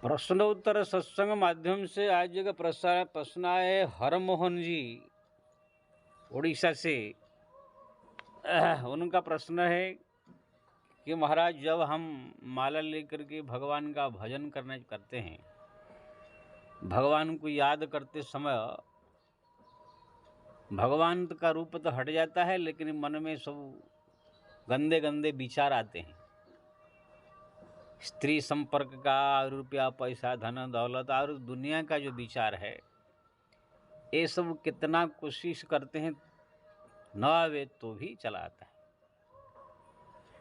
प्रश्नोत्तर सत्संग माध्यम से आज का प्रश्न है हरमोहन जी उड़ीसा से। उनका प्रश्न है कि महाराज, जब हम माला लेकर के भगवान का भजन करते हैं, भगवान को याद करते समय भगवान का रूप तो हट जाता है, लेकिन मन में सब गंदे गंदे विचार आते हैं। स्त्री संपर्क का, रुपया पैसा धन दौलत और दुनिया का जो विचार है, ये सब कितना कोशिश करते हैं न आवे तो भी चला आता है।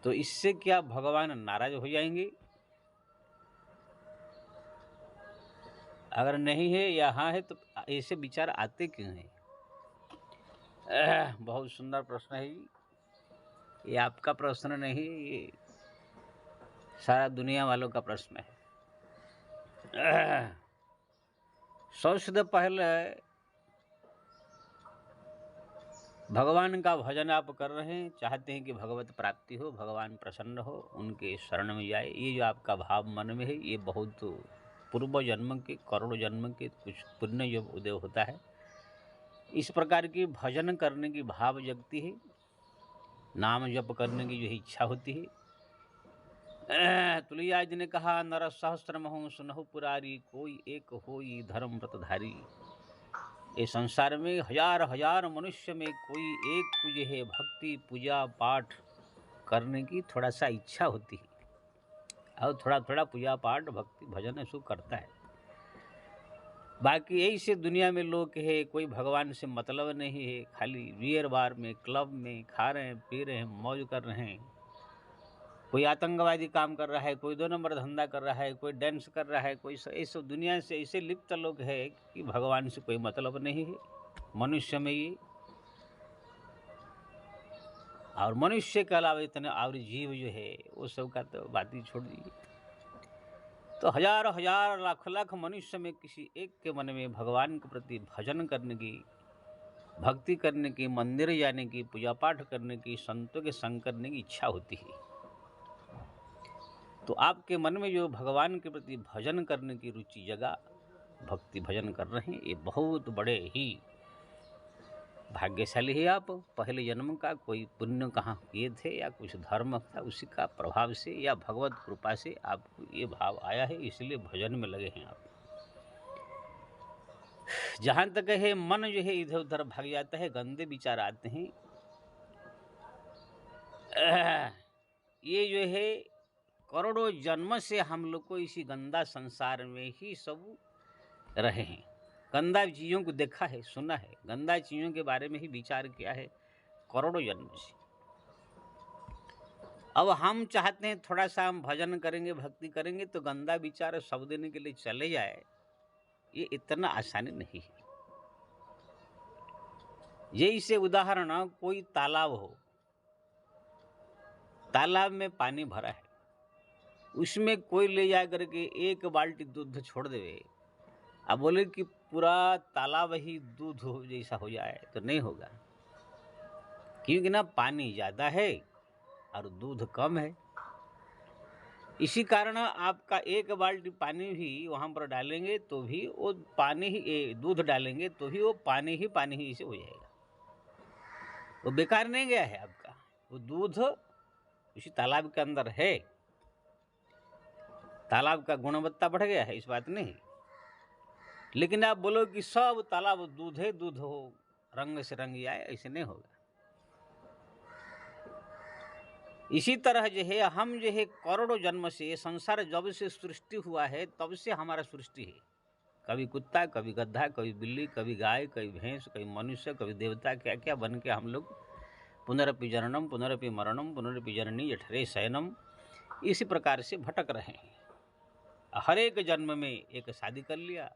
तो इससे क्या भगवान नाराज हो जाएंगे? अगर नहीं है या हाँ है तो ऐसे विचार आते क्यों हैं? बहुत सुंदर प्रश्न है ये आपका प्रश्न नहीं, ये सारा दुनिया वालों का प्रश्न है। सबसे पहले भगवान का भजन आप कर रहे हैं, चाहते हैं कि भगवत प्राप्ति हो, भगवान प्रसन्न हो, उनके शरण में जाए। ये जो आपका भाव मन में है, ये बहुत पूर्व जन्म के, करोड़ जन्म के कुछ पुण्य जो उदय होता है, इस प्रकार की भजन करने की भाव जगती है, नाम जप करने की जो इच्छा होती है। तुलसीदास जी ने कहा, नर सहस्त्र महु सुनहु पुरारी, कोई एक होई धर्म व्रतधारी। ये संसार में हजार हजार मनुष्य में कोई एक पूजे है, भक्ति पूजा पाठ करने की थोड़ा सा इच्छा होती है और थोड़ा थोड़ा पूजा पाठ भक्ति भजन ऐसा करता है। बाकी यही से दुनिया में लोग है, कोई भगवान से मतलब नहीं है, खाली बियर बार में, क्लब में खा रहे हैं, पी रहे हैं, मौज कर रहे हैं। कोई आतंकवादी काम कर रहा है, कोई 2 नंबर धंधा कर रहा है, कोई डांस कर रहा है, कोई ऐसे दुनिया से ऐसे लिप्त लोग है कि भगवान से कोई मतलब नहीं है मनुष्य में ये। और मनुष्य के अलावा इतने और जीव जो है वो सब का तो बात ही छोड़ दीजिए। तो हजार हजार लाख लाख मनुष्य में किसी एक के मन में भगवान के प्रति भजन करने की, भक्ति करने की, मंदिर जाने की, पूजा पाठ करने की, संतों के संग करने की इच्छा होती है। तो आपके मन में जो भगवान के प्रति भजन करने की रुचि जगा, भक्ति भजन कर रहे हैं, ये बहुत बड़े ही भाग्यशाली है आप। पहले जन्म का कोई पुण्य कहाँ किए थे या कुछ धर्म था, उसी का प्रभाव से या भगवत कृपा से आपको ये भाव आया है, इसलिए भजन में लगे हैं आप। जहाँ तक है मन जो है इधर उधर भाग जाता है, गंदे विचार आते हैं। ये जो है करोड़ों जन्म से हम लोग को इसी गंदा संसार में ही सब रहे हैं। गंदा चीज़ों को देखा है, सुना है, गंदा चीज़ों के बारे में ही विचार किया है करोड़ों जन्म से। अब हम चाहते हैं थोड़ा सा हम भजन करेंगे, भक्ति करेंगे तो गंदा विचार सब देने के लिए चले जाए, ये इतना आसानी नहीं है। जैसे उदाहरण, कोई तालाब हो, तालाब में पानी भरा है, उसमें कोई ले जा करके 1 बाल्टी दूध छोड़ देवे, अब बोले कि पूरा तालाब ही दूध जैसा हो जाए तो नहीं होगा, क्योंकि ना पानी ज़्यादा है और दूध कम है। इसी कारण आपका 1 बाल्टी पानी भी वहाँ पर डालेंगे तो भी वो पानी ही, दूध डालेंगे तो भी वो पानी ही से हो जाएगा, वो बेकार नहीं गया है आपका, वो दूध उसी तालाब के अंदर है, तालाब का गुणवत्ता बढ़ गया है, इस बात नहीं। लेकिन आप बोलो कि सब तालाब दूध है, दूध हो रंग से रंग आए, ऐसे नहीं होगा। इसी तरह जो है हम जो है करोड़ों जन्म से, संसार जब से सृष्टि हुआ है तब से हमारा सृष्टि है, कभी कुत्ता, कभी गधा, कभी बिल्ली, कभी गाय, कभी भैंस, कभी मनुष्य, कभी देवता, क्या क्या बन के हम लोग पुनरपि जननम पुनरपि मरणम पुनरपि जननी जठरे शयनम, इसी प्रकार से भटक रहे हैं। हर एक जन्म में एक शादी कर लिया,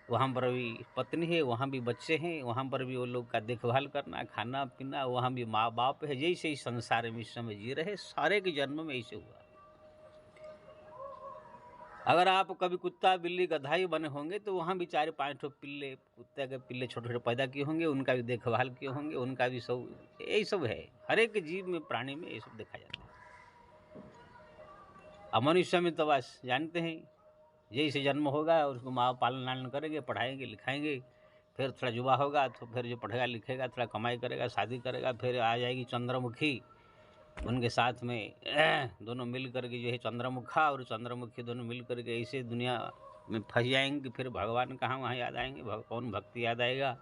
वहाँ पर भी पत्नी है, वहाँ भी बच्चे हैं, वहाँ पर भी वो लोग का देखभाल करना, खाना पीना, वहाँ भी माँ बाप है। जैसे ही संसार में इस समय जी रहे, सारे के जन्म में ऐसे हुआ। अगर आप कभी कुत्ता बिल्ली गधाई बने होंगे तो वहाँ भी 4-5 ठो पिल्ले, कुत्ते के पिल्ले छोटे छोटे पैदा किए होंगे, उनका भी देखभाल किए होंगे, उनका भी सब यही सब है। हर एक जीव में, प्राणी में ये सब देखा जाता है। अब मनुष्य में तो बस जानते हैं जैसे जन्म होगा उसको माँ पालन लालन करेंगे, पढ़ाएंगे लिखाएंगे, फिर थोड़ा युवा होगा तो फिर जो पढ़ेगा लिखेगा, थोड़ा कमाई करेगा, शादी करेगा, फिर आ जाएगी चंद्रमुखी, उनके साथ में दोनों मिल करके जो है चंद्रमुखा और चंद्रमुखी दोनों मिल करके ऐसे दुनिया में फंस जाएंगे। फिर भगवान कहाँ वहाँ याद आएंगे, कौन भक्ति याद आएगा।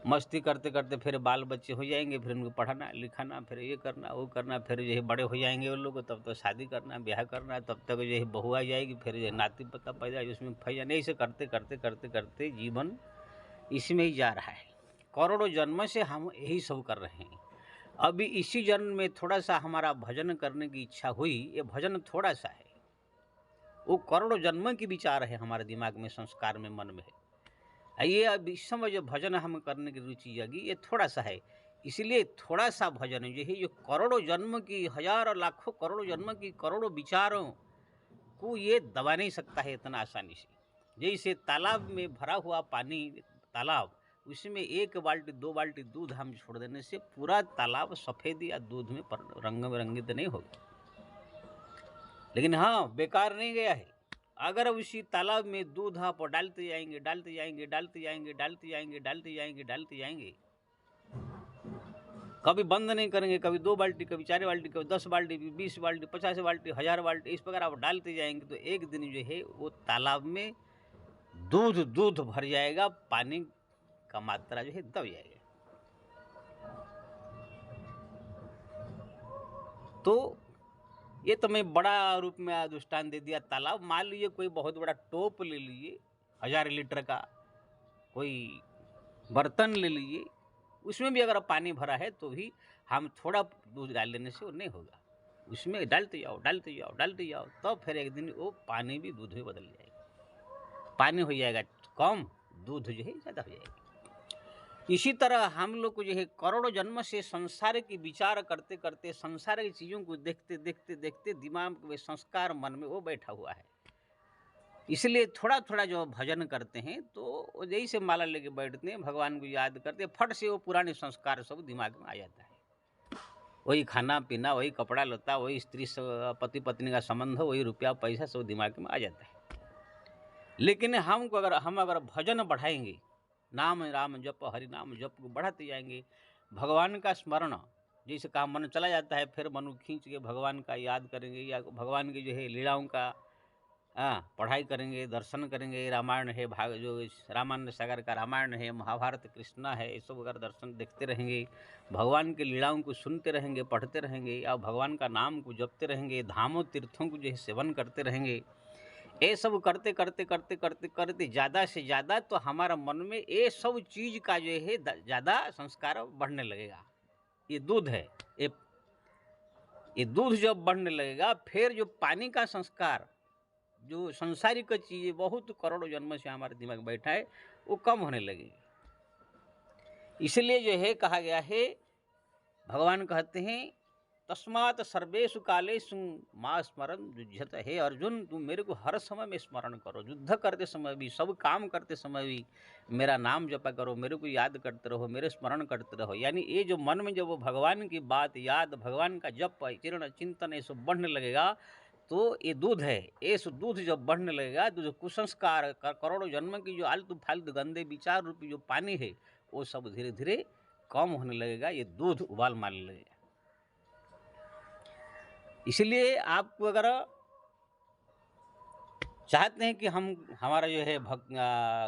मस्ती करते करते फिर बाल बच्चे हो जाएंगे, फिर उनको पढ़ाना लिखाना, फिर ये करना वो करना, फिर जो है बड़े हो जाएंगे उन लोग, तब तो शादी करना ब्याह करना, तब तक जो है बहू आ जाएगी, फिर जो नाती पता पैदा उसमें फंस जाने। ऐसे करते करते करते करते जीवन इसमें ही जा रहा है। करोड़ों जन्म से हम यही सब कर रहे हैं। अभी इसी जन्म में थोड़ा सा हमारा भजन करने की इच्छा हुई, ये भजन थोड़ा सा है, वो करोड़ों जन्म की विचार है हमारे दिमाग में, संस्कार में, मन में है। ये अब इस समय जो भजन हम करने की रुचि जगी, ये थोड़ा सा है। इसलिए थोड़ा सा भजन जो है, जो करोड़ों जन्म की, हजारों लाखों करोड़ों जन्म की करोड़ों विचारों को ये दबा नहीं सकता है इतना आसानी से। जैसे तालाब में भरा हुआ पानी, तालाब, उसमें 1 बाल्टी 2 बाल्टी दूध हम छोड़ देने से पूरा तालाब सफ़ेद या दूध में रंग रंगित नहीं होगा। लेकिन हाँ, बेकार नहीं गया है। अगर उसी तालाब में दूध आप डालते जाएंगे डालते जाएंगे डालते जाएंगे डालते जाएंगे डालते जाएंगे डालते जाएंगे, कभी बंद नहीं करेंगे, कभी 2 बाल्टी, कभी 4 बाल्टी, कभी 10 बाल्टी, 20 बाल्टी, 50 बाल्टी, 1000 बाल्टी, इस प्रकार आप डालते जाएंगे तो एक दिन जो है वो तालाब में दूध दूध भर जाएगा, पानी का मात्रा जो है दब जाएगा। तो ये तो मैं बड़ा रूप में दृष्टांत दे दिया। तालाब मान लीजिए कोई बहुत बड़ा टोप ले लीजिए, 1000 लीटर का कोई बर्तन ले लीजिए, उसमें भी अगर पानी भरा है तो भी हम थोड़ा दूध डाल लेने से वो नहीं होगा। उसमें डालते जाओ डालते जाओ डालते जाओ, तब फिर एक दिन वो पानी भी दूध में बदल जाएगा। पानी हो जाएगा कम, दूध जो है ज़्यादा हो जाएगा। इसी तरह हम लोग को जो है करोड़ों जन्म से संसार की विचार करते करते, संसार की चीज़ों को देखते देखते देखते दिमाग में संस्कार मन में वो बैठा हुआ है। इसलिए थोड़ा थोड़ा जो भजन करते हैं तो जैसे माला लेके बैठते हैं, भगवान को याद करते हैं, फट से वो पुराने संस्कार सब दिमाग में आ जाता है। वही खाना पीना, वही कपड़ा लता, वही स्त्री पति पत्नी का संबंध, वही रुपया पैसा सब दिमाग में आ जाता है। लेकिन हम अगर भजन बढ़ाएंगे, नाम राम जप, हरि नाम जप को बढ़ाते जाएंगे, भगवान का स्मरण, जैसे कहा मन चला जाता है, फिर मन खींच के भगवान का याद करेंगे, या भगवान की जो है लीलाओं का पढ़ाई करेंगे, दर्शन करेंगे। रामायण है, जो रामानंद सागर का रामायण है, महाभारत, कृष्णा है, ये सब अगर दर्शन देखते रहेंगे, भगवान की लीलाओं को सुनते रहेंगे, पढ़ते रहेंगे, या भगवान का नाम को जपते रहेंगे, धामों तीर्थों को जो है सेवन करते रहेंगे, ये सब करते करते करते करते करते ज़्यादा से ज़्यादा तो हमारा मन में ये सब चीज़ का जो है ज़्यादा संस्कार बढ़ने लगेगा। ये दूध है, ये दूध जब बढ़ने लगेगा, फिर जो पानी का संस्कार, जो संसारिक चीज़ें बहुत करोड़ों जन्म से हमारे दिमाग में बैठा है, वो कम होने लगेगी। इसलिए जो है कहा गया है, भगवान कहते हैं तस्मात् सर्वेषु कालेषु मां स्मरन् युध्यत। हे अर्जुन, तुम मेरे को हर समय में स्मरण करो, युद्ध करते समय भी, सब काम करते समय भी मेरा नाम जपा करो, मेरे को याद करते रहो, मेरे स्मरण करते रहो। यानी ये जो मन में जब वो भगवान की बात याद, भगवान का जप, चिरण चिंतन ये सब बढ़ने लगेगा, तो ये दूध है। ये दूध जब बढ़ने लगेगा तो जो कुसंस्कार, करोड़ों जन्म की जो आलतू फालतू गंदे विचार रूपी जो पानी है, वो सब धीरे धीरे कम होने लगेगा, ये दूध उबाल मारने लगेगा। इसलिए आपको अगर चाहते हैं कि हमारा जो है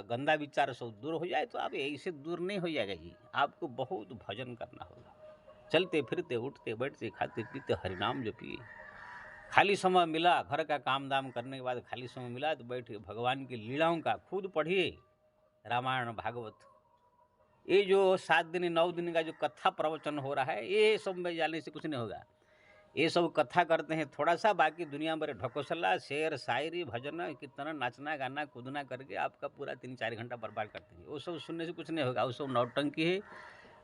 गंदा विचार सब दूर हो जाए, तो आप ऐसे दूर नहीं हो जाएगा जी। आपको बहुत भजन करना होगा, चलते फिरते उठते बैठते खाते पीते हरिनाम जपिए। खाली समय मिला, घर का काम दाम करने के बाद खाली समय मिला तो बैठिए, भगवान की लीलाओं का खुद पढ़िए, रामायण भागवत। ये जो 7 दिन 9 दिन का जो कथा प्रवचन हो रहा है, ये सब में जाने से कुछ नहीं होगा। ये सब कथा करते हैं थोड़ा सा, बाकी दुनिया भर ढकोसला, शेर शायरी, भजन, कीर्तन, नाचना गाना कूदना करके आपका पूरा 3-4 घंटा बर्बाद करते हैं। वो सब सुनने से कुछ नहीं होगा, वो सब नौटंकी है,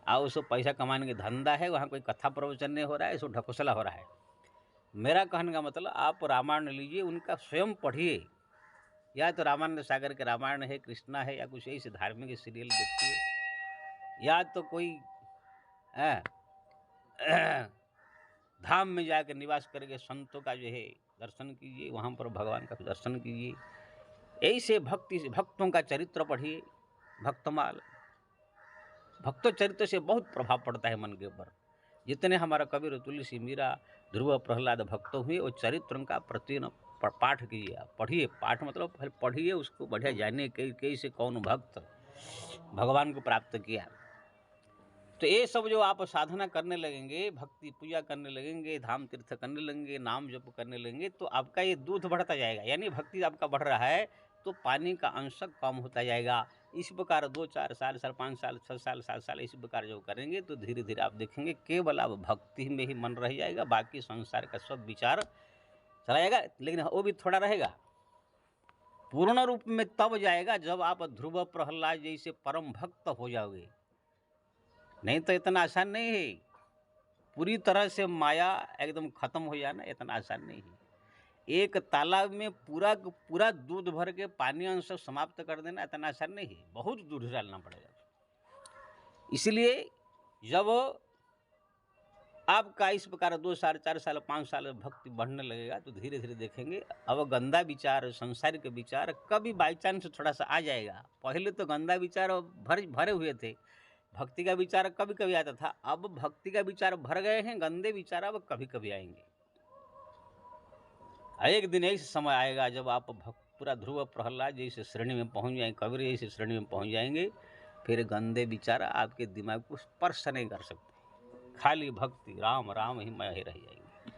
और वो सब पैसा कमाने के धंधा है। वहाँ कोई कथा प्रवचन नहीं हो रहा है, सब ढकोसला हो रहा है। मेरा कहने का मतलब, आप रामायण लीजिए, उनका स्वयं पढ़िए, या तो रामानंद सागर के रामायण है, कृष्णा है, या कुछ ऐसे धार्मिक सीरियल देखिए, या तो कोई धाम में जाकर निवास करके संतों का जो है दर्शन कीजिए, वहाँ पर भगवान का दर्शन कीजिए। ऐसे भक्तों का चरित्र पढ़िए, भक्तमाल। भक्त चरित्र से बहुत प्रभाव पड़ता है मन के ऊपर। जितने हमारा कबीर, तुलसी, मीरा, ध्रुव, प्रहलाद भक्त हुए, वो चरित्र का प्रतिदिन पाठ कीजिए, आप पढ़िए। पाठ मतलब पढ़िए, उसको बढ़िया जानिए कैसे कौन भक्त भगवान को प्राप्त किया। तो ये सब जो आप साधना करने लगेंगे, भक्ति पूजा करने लगेंगे, धाम तीर्थ करने लगेंगे, नाम जप करने लगेंगे, तो आपका ये दूध बढ़ता जाएगा। यानी भक्ति आपका बढ़ रहा है तो पानी का अंश कम होता जाएगा। इस प्रकार 2, 4 साल, 5 साल, 6 साल, 7 साल इस प्रकार जो करेंगे तो धीरे धीरे आप देखेंगे केवल अब भक्ति में ही मन रह जाएगा, बाकी संसार का सब विचार चला जाएगा। लेकिन वो भी थोड़ा रहेगा, पूर्ण रूप में तब जाएगा जब आप ध्रुव, प्रहलाद जैसे परम भक्त हो जाओगे। नहीं तो इतना आसान नहीं है। पूरी तरह से माया एकदम खत्म हो जाना इतना आसान नहीं है। एक तालाब में पूरा दूध भर के पानी अंश समाप्त कर देना इतना आसान नहीं है, बहुत दूध डालना पड़ेगा। इसलिए जब आपका इस प्रकार 2 साल, 4 साल, 5 साल भक्ति बढ़ने लगेगा तो धीरे धीरे देखेंगे अब गंदा विचार, संसारिक विचार कभी बाई चांस थोड़ा सा आ जाएगा। पहले तो गंदा विचार भरे हुए थे, भक्ति का विचार कभी कभी आता था। अब भक्ति का विचार भर गए हैं, गंदे विचार अब कभी कभी आएंगे। एक दिन ऐसा समय आएगा जब आप पूरा ध्रुव, प्रहलाद जैसे श्रेणी में पहुंच जाएंगे, कबीर जैसे श्रेणी में पहुंच जाएंगे, फिर गंदे विचार आपके दिमाग को स्पर्श नहीं कर सकते। खाली भक्ति, राम राम ही मय रह जाएंगे।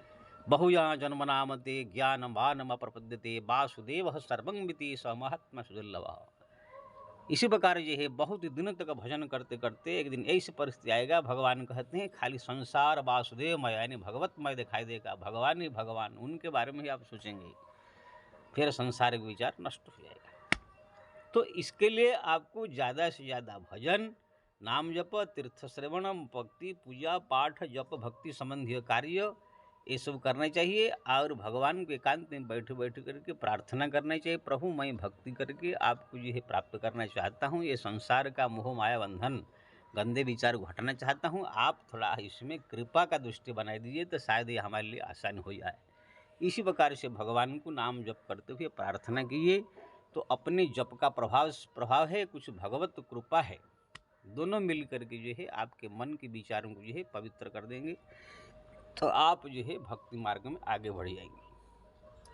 बहुया जन्म नामते ज्ञानवानम अप्रपद्यते वासुदेव सर्वंगमिति स महात्मा सुदुर्लभ। इसी प्रकार ये है, बहुत दिनों तक भजन करते करते एक दिन ऐसी परिस्थिति आएगा, भगवान कहते हैं खाली संसार वासुदेवमय यानी भगवतमय दिखाई देगा, भगवान ही भगवान, उनके बारे में ही आप सोचेंगे, फिर संसारिक विचार नष्ट हो जाएगा। तो इसके लिए आपको ज़्यादा से ज़्यादा भजन, नाम जप, तीर्थ श्रवण, भक्ति पूजा पाठ जप भक्ति संबंधी कार्य ये सब करना चाहिए। और भगवान को एकांत में बैठ करके प्रार्थना करना चाहिए, प्रभु मैं भक्ति करके आपको जो है प्राप्त करना चाहता हूँ, ये संसार का मोह माया बंधन गंदे विचार को हटाना चाहता हूँ, आप थोड़ा इसमें कृपा का दृष्टि बना दीजिए तो शायद ये हमारे लिए आसान हो जाए। इसी प्रकार से भगवान को नाम जप करते हुए प्रार्थना कीजिए, तो अपने जप का प्रभाव है, कुछ भगवत कृपा है, दोनों मिल करके जो है आपके मन के विचारों को जो है पवित्र कर देंगे, तो आप जो है भक्ति मार्ग में आगे बढ़ जाएंगे।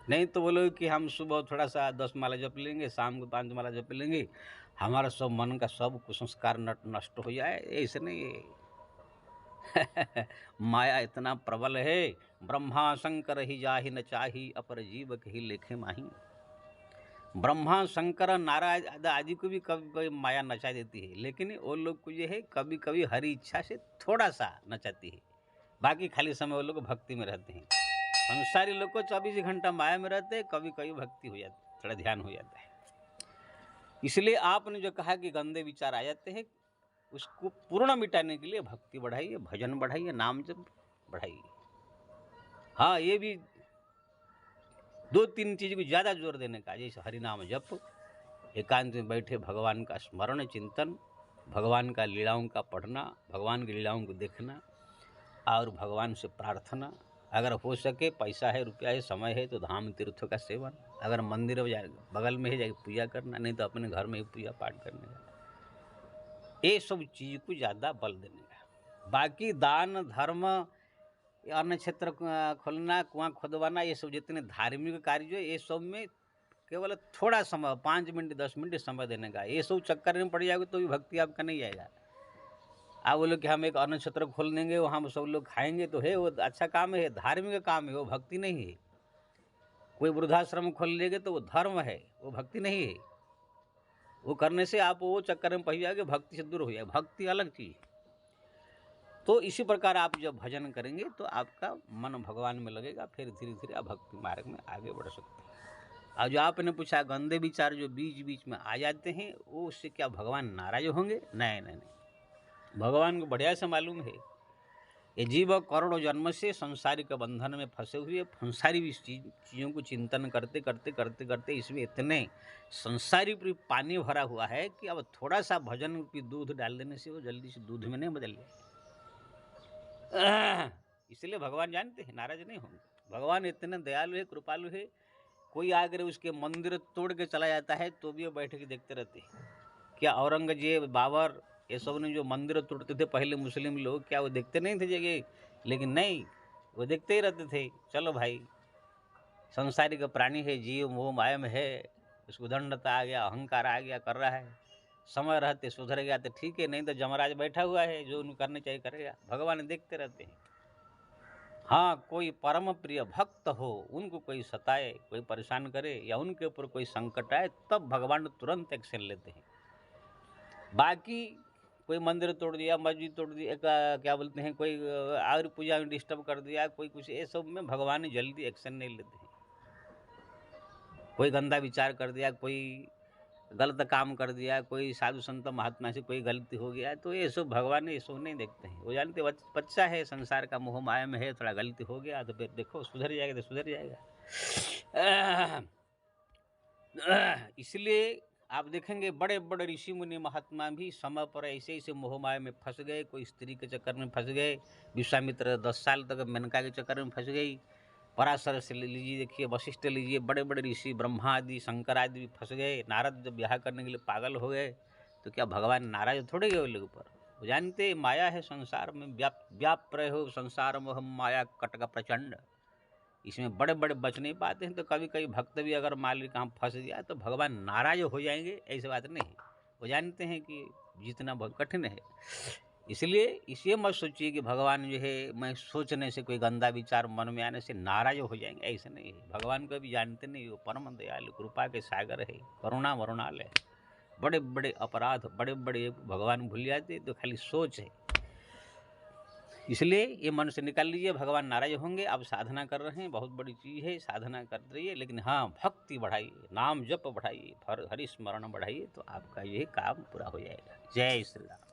नहीं तो बोलो कि हम सुबह थोड़ा सा 10 माला जप लेंगे, शाम को 5 माला जप लेंगे, हमारा सब मन का सब कुसंस्कार नष्ट हो जाए, ऐसे नहीं है। माया इतना प्रबल है, ब्रह्मा शंकर ही जाहि न चाही, अपर जीव के ही लेखे माही। ब्रह्मा शंकर नारायण आदि को भी कभी कभी माया नचा देती है, लेकिन वो लोग को जो है कभी कभी हरी इच्छा से थोड़ा सा नचाती है, बाकी खाली समय वो लोग भक्ति में रहते हैं। संसारी लोग को 24 घंटा माया में रहते हैं, कभी कभी भक्ति हो जाती है, थोड़ा ध्यान हो जाता है। इसलिए आपने जो कहा कि गंदे विचार आ जाते हैं, उसको पूर्ण मिटाने के लिए भक्ति बढ़ाइए, भजन बढ़ाइए, नाम जप बढ़ाइए। हाँ, ये भी 2-3 चीज़ को ज़्यादा जोर देने का, जैसे हरिनाम जप, एकांत में बैठे भगवान का स्मरण चिंतन, भगवान का लीलाओं का पढ़ना, भगवान की लीलाओं को देखना और भगवान से प्रार्थना। अगर हो सके, पैसा है, रुपया है, समय है तो धाम तीर्थों का सेवन, अगर मंदिर बगल में है जाके पूजा करना, नहीं तो अपने घर में ही पूजा पाठ करने का, ये सब चीज़ को ज़्यादा बल देने का। बाकी दान धर्म, अन्न क्षेत्र खोलना, कुआं खुदवाना, ये सब जितने धार्मिक कार्य है, ये सब में केवल थोड़ा समय, 5 मिनट 10 मिनट समय देने का। ये सब चक्कर में पड़ जाओगे तो भी भक्ति आपका नहीं आएगा। आप बोलो कि हम एक अन्न क्षेत्र खोल देंगे, वहाँ सब लोग खाएंगे, तो है वो अच्छा काम है, धार्मिक काम है, वो भक्ति नहीं है। कोई वृद्धाश्रम खोल लेंगे तो वो धर्म है, वो भक्ति नहीं है। वो करने से आप वो चक्कर में पड़ जाओगे, भक्ति से दूर हो जाए, भक्ति अलग चीज़। तो इसी प्रकार आप जब भजन करेंगे तो आपका मन भगवान में लगेगा, फिर धीरे धीरे आप भक्ति मार्ग में आगे बढ़ सकते हैं। और जो आपने पूछा गंदे विचार जो बीच बीच में आ जाते हैं, वो उससे क्या भगवान नाराज होंगे? नहीं, भगवान को बढ़िया से मालूम है, ये जीव करोड़ों जन्म से संसारिक बंधन में फंसे हुए, संसारी चीज़ों को चिंतन करते करते इसमें इतने संसारी पानी भरा हुआ है कि अब थोड़ा सा भजन रूपी दूध डाल देने से वो जल्दी से दूध में नहीं बदल जाए। इसलिए भगवान जानते हैं, नाराज नहीं होंगे, भगवान इतने दयालु है, कृपालु है, कोई आकर उसके मंदिर तोड़ के चला जाता है तो भी वो बैठ के देखते रहते हैं। क्या औरंगजेब, बाबर, ये सब ने जो मंदिर तोड़ते थे पहले मुस्लिम लोग, क्या वो देखते नहीं थे जगह? लेकिन नहीं, वो देखते ही रहते थे। चलो भाई, संसारिक प्राणी है, जीव मोह माया में है, उसको दंडता आ गया, अहंकार आ गया, कर रहा है, समय रहते सुधर गया तो ठीक है, नहीं तो जमराज बैठा हुआ है, जो उन्हें करने चाहिए करेगा। भगवान देखते रहते हैं। हाँ, कोई परम प्रिय भक्त हो, उनको कोई सताए, कोई परेशान करे या उनके ऊपर कोई संकट आए, तब भगवान तुरंत एक्शन लेते हैं। बाकी कोई मंदिर तोड़ दिया, मस्जिद तोड़ दिया, क्या बोलते हैं, कोई और पूजा में डिस्टर्ब कर दिया, कोई कुछ, ये सब में भगवान जल्दी एक्शन नहीं लेते हैं। कोई गंदा विचार कर दिया, कोई गलत काम कर दिया, कोई साधु संत महात्मा से कोई गलती हो गया, तो ये सब भगवान ये सब नहीं देखते हैं। वो जानते बच्चा है, संसार का मोह माया में है, थोड़ा गलती हो गया तो फिर देखो सुधर जाएगा तो सुधर जाएगा। इसलिए आप देखेंगे बड़े बड़े ऋषि मुनि महात्मा भी समय पर ऐसे ऐसे मोह माया में फंस गए। कोई स्त्री के चक्कर में फंस गए, विश्वामित्र 10 साल तक मेनका के चक्कर में फंस गई, पराशर से लीजिए, देखिए वशिष्ठ लीजिए, बड़े बड़े ऋषि ब्रह्मा आदि, शंकर आदि भी फंस गए। नारद जब ब्याह करने के लिए पागल हो गए तो क्या भगवान नाराज थोड़े गए उन लोगों पर? वो जानते माया है, संसार में व्याप रहे हो, संसार मोह माया कटका प्रचंड, इसमें बड़े बड़े बच नहीं पाते हैं। तो कभी कभी भक्त भी अगर मान ली कहाँ फंस गया तो भगवान नाराज हो जाएंगे, ऐसी बात नहीं है। वो जानते हैं कि जीतना बहुत कठिन है। इसलिए इसे मत सोचिए कि भगवान जो है, मैं सोचने से, कोई गंदा विचार मन में आने से नाराज हो जाएंगे, ऐसे नहीं है। भगवान को भी जानते नहीं, वो परम दयालु कृपा के सागर है, करुणा वरुणालय। बड़े बड़े अपराध, बड़े बड़े भगवान भूल जाते, तो खाली सोच है। इसलिए ये मन से निकाल लीजिए, भगवान नाराज होंगे। आप साधना कर रहे हैं, बहुत बड़ी चीज़ है, साधना कर रहिए, लेकिन हाँ, भक्ति बढ़ाइए, नाम जप बढ़ाइए, हरि स्मरण बढ़ाइए, तो आपका ये काम पूरा हो जाएगा। जय श्री राम।